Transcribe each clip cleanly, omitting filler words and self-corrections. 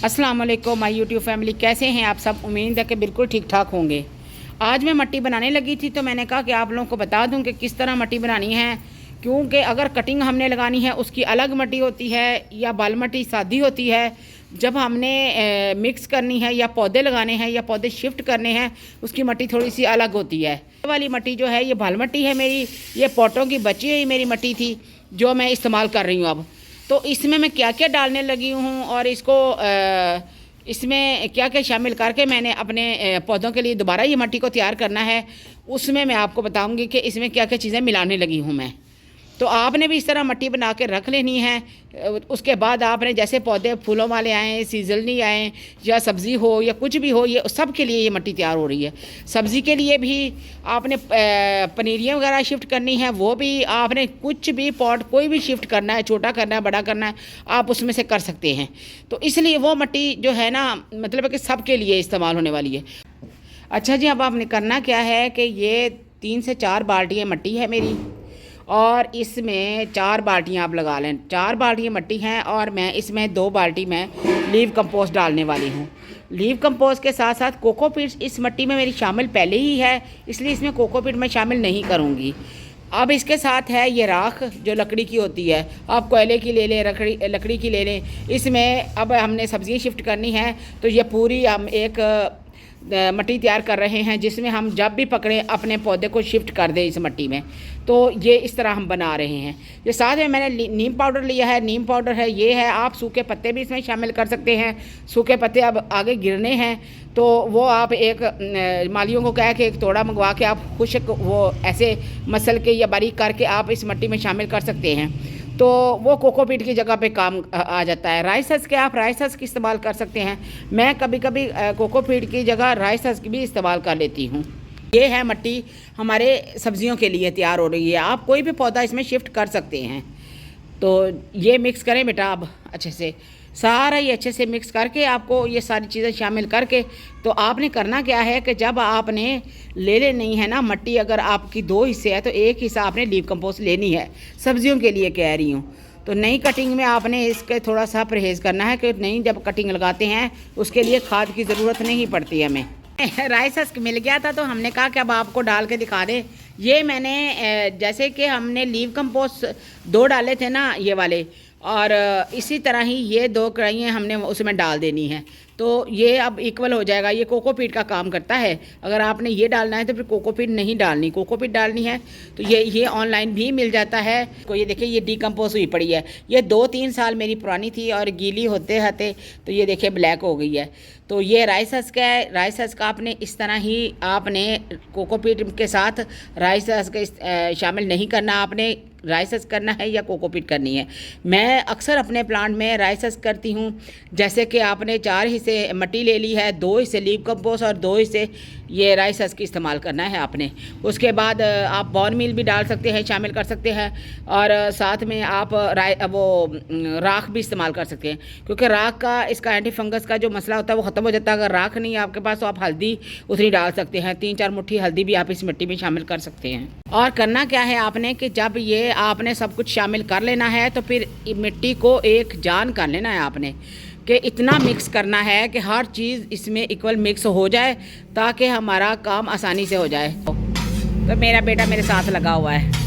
अस्सलाम वालेकुम my YouTube family, कैसे हैं आप सब। उम्मीद है कि बिल्कुल ठीक ठाक होंगे। आज मैं मट्टी बनाने लगी थी तो मैंने कहा कि आप लोगों को बता दूं कि किस तरह मट्टी बनानी है, क्योंकि अगर कटिंग हमने लगानी है उसकी अलग मट्टी होती है या बाल मट्टी सादी होती है। जब हमने मिक्स करनी है या पौधे लगाने हैं या पौधे शिफ्ट करने हैं उसकी मट्टी थोड़ी सी अलग होती है। ये वाली मट्टी जो है ये बाल मट्टी है मेरी, ये पोटों की बची हुई मेरी मट्टी थी जो मैं इस्तेमाल कर रही हूँ अब। तो इसमें मैं क्या क्या डालने लगी हूँ और इसको इसमें क्या क्या शामिल करके मैंने अपने पौधों के लिए दोबारा ये मट्टी को तैयार करना है, उसमें मैं आपको बताऊंगी कि इसमें क्या क्या चीज़ें मिलाने लगी हूँ मैं। तो आपने भी इस तरह मट्टी बना के रख लेनी है। उसके बाद आपने जैसे पौधे फूलों वाले आएँ, सीजनली आएँ या सब्ज़ी हो या कुछ भी हो, ये सब के लिए ये मट्टी तैयार हो रही है। सब्ज़ी के लिए भी आपने पनीरियाँ वगैरह शिफ्ट करनी है, वो भी आपने कुछ भी पॉट कोई भी शिफ्ट करना है, छोटा करना है बड़ा करना है, आप उसमें से कर सकते हैं। तो इसलिए वो मट्टी जो है ना, मतलब कि सब के लिए इस्तेमाल होने वाली है। अच्छा जी, अब आपने करना क्या है कि ये 3 से 4 बाल्टियाँ मट्टी है मेरी और इसमें 4 बाल्टियाँ आप लगा लें। 4 बाल्टियाँ मट्टी हैं और मैं इसमें 2 बाल्टी में लीव कंपोस्ट डालने वाली हूँ। लीव कंपोस्ट के साथ साथ कोकोपीट इस मट्टी में मेरी शामिल पहले ही है, इसलिए इसमें कोकोपीट मैं शामिल नहीं करूँगी। अब इसके साथ है ये राख जो लकड़ी की होती है, आप कोयले की ले लें, लकड़ी की ले लें। इसमें अब हमने सब्ज़ियाँ शिफ्ट करनी है तो ये पूरी हम एक मट्टी तैयार कर रहे हैं जिसमें हम जब भी पकड़े अपने पौधे को शिफ्ट कर दें इस मट्टी में। तो ये इस तरह हम बना रहे हैं। ये साथ में मैंने नीम पाउडर लिया है, नीम पाउडर है ये है। आप सूखे पत्ते भी इसमें शामिल कर सकते हैं। सूखे पत्ते अब आगे गिरने हैं तो वो आप एक मालियों को कह के एक तोड़ा मंगवा के आप खुश्क वो ऐसे मसल के या बारीक करके आप इस मट्टी में शामिल कर सकते हैं, तो वो कोकोपीट की जगह पे काम आ जाता है। राइस हस्क के आप राइस हस्क इस्तेमाल कर सकते हैं। मैं कभी कभी कोकोपीट की जगह राइस हस्क भी इस्तेमाल कर लेती हूँ। ये है मट्टी हमारे सब्जियों के लिए तैयार हो रही है। आप कोई भी पौधा इसमें शिफ्ट कर सकते हैं। तो ये मिक्स करें बेटा अब अच्छे से, सारा ये अच्छे से मिक्स करके आपको ये सारी चीज़ें शामिल करके तो आपने करना क्या है कि जब आपने ले लेनी है ना मट्टी, अगर आपकी 2 हिस्से है तो एक हिस्सा आपने लीव कंपोस्ट लेनी है। सब्जियों के लिए कह रही हूँ। तो नई कटिंग में आपने इसके थोड़ा सा परहेज़ करना है कि नई जब कटिंग लगाते हैं उसके लिए खाद की ज़रूरत नहीं पड़ती हमें। राइस हस्क मिल गया था तो हमने कहा कि अब आपको डाल के दिखा दें। ये मैंने जैसे कि हमने लीव कंपोस्ट 2 डाले थे ना ये वाले, और इसी तरह ही ये 2 कढ़ाइयाँ हमने उसमें डाल देनी है तो ये अब इक्वल हो जाएगा। ये कोकोपीट का काम करता है। अगर आपने ये डालना है तो फिर कोकोपीट नहीं डालनी, कोकोपीट डालनी है तो ये ऑनलाइन भी मिल जाता है। तो ये देखिए ये डीकम्पोज हुई पड़ी है। ये 2-3 साल मेरी पुरानी थी और गीली होते होते तो ये देखिए ब्लैक हो गई है। तो ये राइस हस्क है। राइस हस्क आपने इस तरह ही आपने कोकोपीट के साथ राइस हस्क शामिल नहीं करना, आपने राइस हस्क करना है या कोकोपीट करनी है। मैं अक्सर अपने प्लांट में राइस हस्क करती हूँ। जैसे कि आपने 4 हिस्से मट्टी ले ली है, 2 हिस्से लीव कंपोस्ट और 2 हिस्से ये राइस हस्क इस्तेमाल करना है आपने। उसके बाद आप बॉर्न मील भी डाल सकते हैं, शामिल कर सकते हैं, और साथ में आप राख भी इस्तेमाल कर सकते हैं, क्योंकि राख का इसका एंटी फंगस का जो मसला होता है वो ख़त्म हो जाता है। अगर राख नहीं है आपके पास तो आप हल्दी उतनी डाल सकते हैं, 3-4 मुट्ठी हल्दी भी आप इस मिट्टी में शामिल कर सकते हैं। और करना क्या है आपने कि जब ये आपने सब कुछ शामिल कर लेना है तो फिर मिट्टी को एक जान कर लेना है आपने कि इतना मिक्स करना है कि हर चीज़ इसमें इक्वल मिक्स हो जाए ताकि हमारा काम आसानी से हो जाए। तो मेरा बेटा मेरे साथ लगा हुआ है।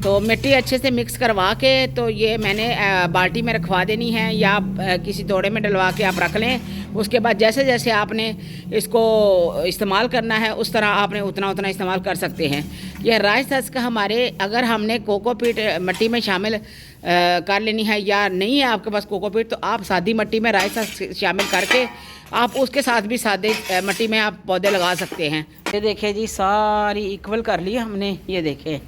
तो मिट्टी अच्छे से मिक्स करवा के तो ये मैंने बाल्टी में रखवा देनी है या किसी तोड़े में डलवा के आप रख लें। उसके बाद जैसे जैसे आपने इसको इस्तेमाल करना है उस तरह आपने उतना उतना इस्तेमाल कर सकते हैं। यह राइस हस्क हमारे, अगर हमने कोकोपीट मट्टी में शामिल कर लेनी है या नहीं है आपके पास कोकोपीट, तो आप सादी मट्टी में राइस हस्क शामिल करके आप उसके साथ भी सादे मट्टी में आप पौधे लगा सकते हैं। ये देखिए जी सारी इक्वल कर ली हमने। ये देखें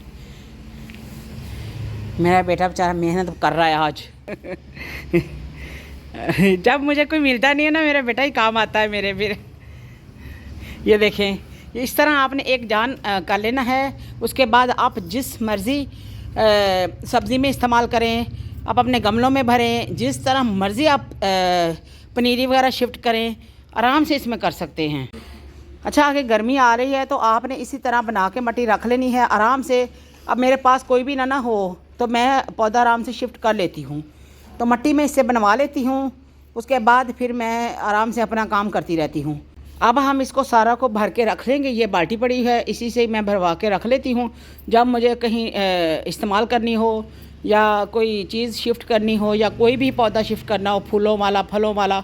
मेरा बेटा बेचारा मेहनत कर रहा है आज। जब मुझे कोई मिलता नहीं है ना मेरा बेटा ही काम आता है मेरे। फिर ये देखें इस तरह आपने एक जान कर लेना है। उसके बाद आप जिस मर्ज़ी सब्ज़ी में इस्तेमाल करें, आप अपने गमलों में भरें, जिस तरह मर्ज़ी आप पनीरी वगैरह शिफ्ट करें, आराम से इसमें कर सकते हैं। अच्छा, आगे गर्मी आ रही है तो आपने इसी तरह बना के मट्टी रख लेनी है आराम से। अब मेरे पास कोई भी ना हो तो मैं पौधा आराम से शिफ्ट कर लेती हूँ, तो मट्टी में इससे बनवा लेती हूँ। उसके बाद फिर मैं आराम से अपना काम करती रहती हूँ। अब हम इसको सारा को भर के रख लेंगे। ये बाल्टी पड़ी है, इसी से मैं भरवा के रख लेती हूँ। जब मुझे कहीं इस्तेमाल करनी हो या कोई चीज़ शिफ्ट करनी हो या कोई भी पौधा शिफ्ट करना हो, फूलों वाला, फलों वाला,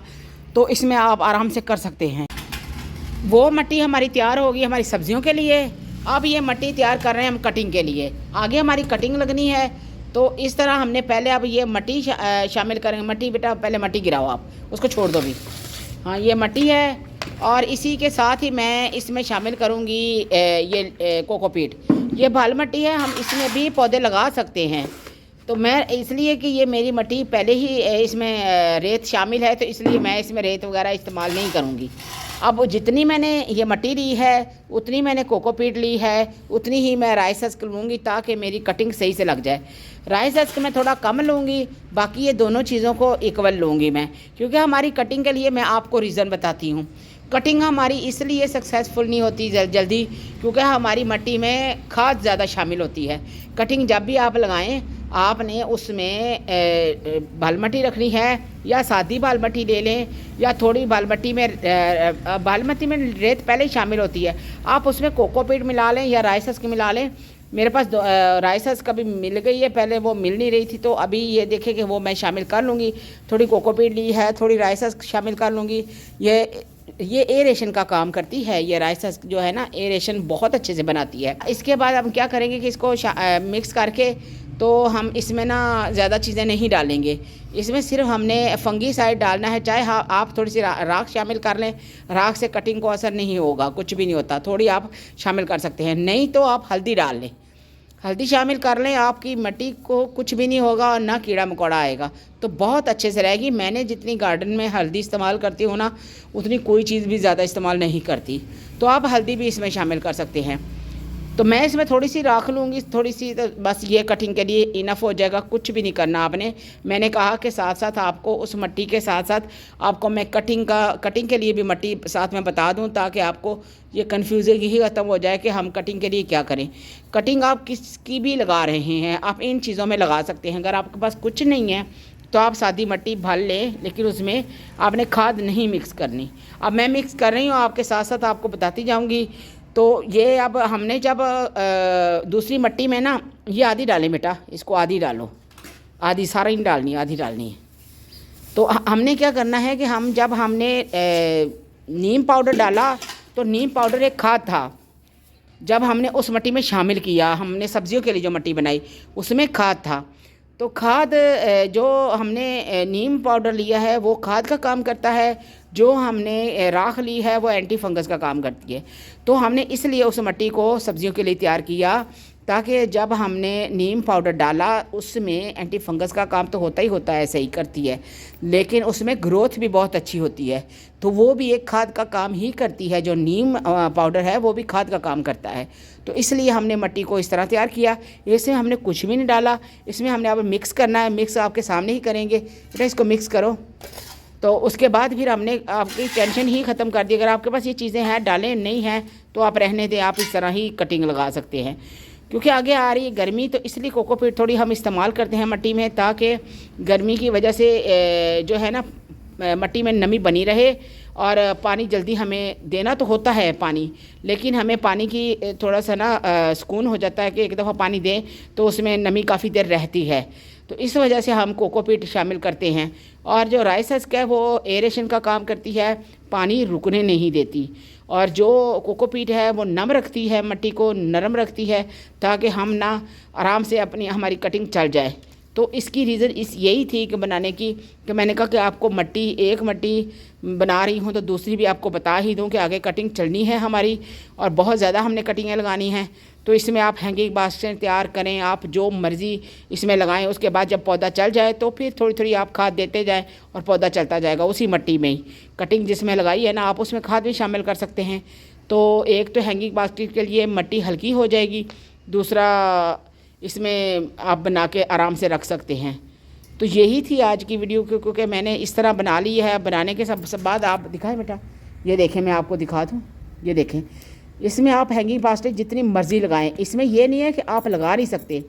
तो इसमें आप आराम से कर सकते हैं। वो मिट्टी हमारी तैयार होगी हमारी सब्जियों के लिए। अब ये मिट्टी तैयार कर रहे हैं हम कटिंग के लिए। आगे हमारी कटिंग लगनी है, तो इस तरह हमने पहले अब ये मिट्टी शामिल करेंगे। मिट्टी बेटा पहले मिट्टी गिराओ, आप उसको छोड़ दो भी। हाँ, ये मिट्टी है और इसी के साथ ही मैं इसमें शामिल करूँगी ये कोकोपीट। ये बाल मिट्टी है, हम इसमें भी पौधे लगा सकते हैं। तो मैं इसलिए कि ये मेरी मिट्टी पहले ही इसमें रेत शामिल है, तो इसलिए मैं इसमें रेत वगैरह इस्तेमाल नहीं करूँगी। अब जितनी मैंने ये मिट्टी ली है उतनी मैंने कोकोपीट ली है, उतनी ही मैं राइस हस्क लूँगी ताकि मेरी कटिंग सही से लग जाए। राइस हस्क मैं थोड़ा कम लूँगी, बाकी ये दोनों चीज़ों को इक्वल लूँगी मैं, क्योंकि हमारी कटिंग के लिए मैं आपको रीज़न बताती हूँ। कटिंग हमारी इसलिए सक्सेसफुल नहीं होती जल्दी, क्योंकि हमारी मिट्टी में खाद ज़्यादा शामिल होती है। कटिंग जब भी आप लगाएं, आपने उसमें बाल मिट्टी रखनी है, या सादी बाल मिट्टी ले लें या थोड़ी बाल मिट्टी में रेत पहले ही शामिल होती है। आप उसमें कोकोपीट मिला लें या राइस हस्क मिला लें। मेरे पास राइस हस्क कभी मिल गई है, पहले वो मिल नहीं रही थी, तो अभी ये देखें कि वो मैं शामिल कर लूँगी। थोड़ी कोकोपीट ली है, थोड़ी राइस हस्क शामिल कर लूँगी। ये एरेशन का काम करती है। ये राइस हस्क जो है ना, एरेशन बहुत अच्छे से बनाती है। इसके बाद हम क्या करेंगे कि इसको मिक्स करके, तो हम इसमें ना ज़्यादा चीज़ें नहीं डालेंगे। इसमें सिर्फ हमने फंगीसाइड डालना है। चाहे आप थोड़ी सी राख शामिल कर लें, राख से कटिंग को असर नहीं होगा, कुछ भी नहीं होता। थोड़ी आप शामिल कर सकते हैं, नहीं तो आप हल्दी डाल लें, हल्दी शामिल कर लें। आपकी मिट्टी को कुछ भी नहीं होगा और ना कीड़ा मकोड़ा आएगा, तो बहुत अच्छे से रहेगी। मैंने जितनी गार्डन में हल्दी इस्तेमाल करती हूँ ना, उतनी कोई चीज़ भी ज़्यादा इस्तेमाल नहीं करती, तो आप हल्दी भी इसमें शामिल कर सकते हैं। तो मैं इसमें थोड़ी सी राख लूँगी, थोड़ी सी, तो बस ये कटिंग के लिए इनफ हो जाएगा। कुछ भी नहीं करना आपने। मैंने कहा कि साथ साथ आपको उस मिट्टी के साथ साथ आपको मैं कटिंग के लिए भी मिट्टी साथ में बता दूं, ताकि आपको ये कन्फ्यूजन ही ख़त्म हो जाए कि हम कटिंग के लिए क्या करें। कटिंग आप किसकी भी लगा रहे हैं, आप इन चीज़ों में लगा सकते हैं। अगर आपके पास कुछ नहीं है तो आप सादी मिट्टी भर लें, लेकिन उसमें आपने खाद नहीं मिक्स करनी। अब मैं मिक्स कर रही हूँ, आपके साथ साथ आपको बताती जाऊँगी। तो ये अब हमने जब दूसरी मिट्टी में ना, ये आधी डालें बेटा, इसको आधी डालो, आधी सारा ही डालनी है, आधी डालनी है। तो हमने क्या करना है कि जब हमने नीम पाउडर डाला, तो नीम पाउडर एक खाद था। जब हमने उस मिट्टी में शामिल किया, हमने सब्जियों के लिए जो मिट्टी बनाई उसमें खाद था। तो खाद जो हमने नीम पाउडर लिया है वो खाद का काम करता है, जो हमने राख ली है वो एंटी फंगस का काम करती है। तो हमने इसलिए उस मिट्टी को सब्जियों के लिए तैयार किया, ताकि जब हमने नीम पाउडर डाला, उसमें एंटी फंगस का काम तो होता ही होता है, सही करती है, लेकिन उसमें ग्रोथ भी बहुत अच्छी होती है। तो वो भी एक खाद का काम ही करती है। जो नीम पाउडर है वो भी खाद का काम करता है। तो इसलिए हमने मिट्टी को इस तरह तैयार किया। इसमें हमने कुछ भी नहीं डाला, इसमें हमने अब मिक्स करना है। मिक्स आपके सामने ही करेंगे बेटा, इसको मिक्स करो। तो उसके बाद फिर हमने आपकी टेंशन ही ख़त्म कर दी। अगर आपके पास ये चीज़ें हैं, डालें, नहीं हैं तो आप रहने दें, आप इस तरह ही कटिंग लगा सकते हैं। क्योंकि आगे आ रही है गर्मी, तो इसलिए कोकोपीट थोड़ी हम इस्तेमाल करते हैं मिट्टी में, ताकि गर्मी की वजह से जो है ना मिट्टी में नमी बनी रहे। और पानी जल्दी हमें देना तो होता है पानी, लेकिन हमें पानी की थोड़ा सा ना सुकून हो जाता है कि एक दफ़ा पानी दें तो उसमें नमी काफ़ी देर रहती है। तो इस वजह से हम कोकोपीट शामिल करते हैं। और जो राइस हस्क है वो एरेशन का काम करती है, पानी रुकने नहीं देती। और जो कोकोपीट है वो नम रखती है, मिट्टी को नरम रखती है, ताकि हम ना आराम से हमारी कटिंग चल जाए। तो इसकी रीज़न यही थी कि बनाने की, कि मैंने कहा कि आपको एक मिट्टी बना रही हूँ तो दूसरी भी आपको बता ही दूँ कि आगे कटिंग चलनी है हमारी, और बहुत ज़्यादा हमने कटिंगें लगानी हैं। तो इसमें आप हैंगिंग बास्केट तैयार करें, आप जो मर्ज़ी इसमें लगाएं। उसके बाद जब पौधा चल जाए तो फिर थोड़ी थोड़ी आप खाद देते जाएं और पौधा चलता जाएगा उसी मिट्टी में ही। कटिंग जिसमें लगाई है ना, आप उसमें खाद भी शामिल कर सकते हैं। तो एक तो हैंगिंग बास्केट के लिए मिट्टी हल्की हो जाएगी, दूसरा इसमें आप बना के आराम से रख सकते हैं। तो यही थी आज की वीडियो, क्योंकि मैंने इस तरह बना ली है। बनाने के सब बाद आप दिखाएं बेटा, ये देखें, मैं आपको दिखा दूँ, ये देखें। इसमें आप हैंगिंग बास्केट जितनी मर्ज़ी लगाएं, इसमें ये नहीं है कि आप लगा नहीं सकते।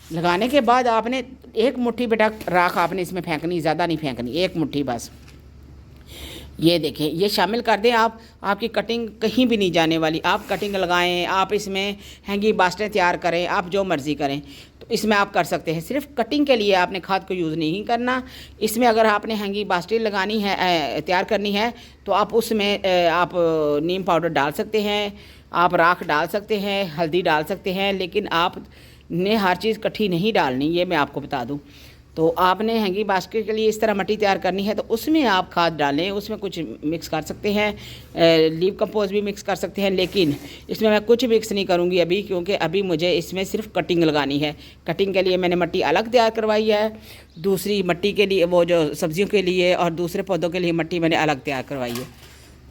लगाने के बाद आपने एक मुट्ठी बेटा राख आपने इसमें फेंकनी, ज़्यादा नहीं फेंकनी, एक मुट्ठी बस। ये देखें, ये शामिल कर दें आप, आपकी कटिंग कहीं भी नहीं जाने वाली। आप कटिंग लगाएं, आप इसमें हैंगी बास्टें तैयार करें, आप जो मर्ज़ी करें तो इसमें आप कर सकते हैं। सिर्फ कटिंग के लिए आपने खाद को यूज़ नहीं करना। इसमें अगर आपने हैंगी बास्टें लगानी है, तैयार करनी है, तो आप उसमें आप नीम पाउडर डाल सकते हैं, आप राख डाल सकते हैं, हल्दी डाल सकते हैं, लेकिन आपने हर चीज़ इकट्ठी नहीं डालनी, ये मैं आपको बता दूँ। तो आपने हैंगी बास्केट के लिए इस तरह मट्टी तैयार करनी है, तो उसमें आप खाद डालें, उसमें कुछ मिक्स कर सकते हैं, लीव कंपोस्ट भी मिक्स कर सकते हैं, लेकिन इसमें मैं कुछ मिक्स नहीं करूँगी अभी, क्योंकि अभी मुझे इसमें सिर्फ कटिंग लगानी है। कटिंग के लिए मैंने मट्टी अलग तैयार करवाई है, दूसरी मट्टी के लिए वो जो सब्जियों के लिए और दूसरे पौधों के लिए मट्टी मैंने अलग तैयार करवाई है।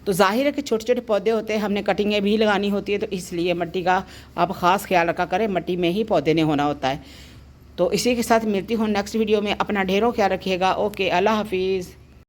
तो ज़ाहिर है कि छोटे छोटे पौधे होते हैं, हमने कटिंगें भी लगानी होती है, तो इसलिए मट्टी का आप ख़ास ख्याल रखा करें, मट्टी में ही पौधे ने होना होता है। तो इसी के साथ मिलती हूँ नेक्स्ट वीडियो में। अपना ढेरों ख्याल रखिएगा। ओके, अल्लाह हाफिज़।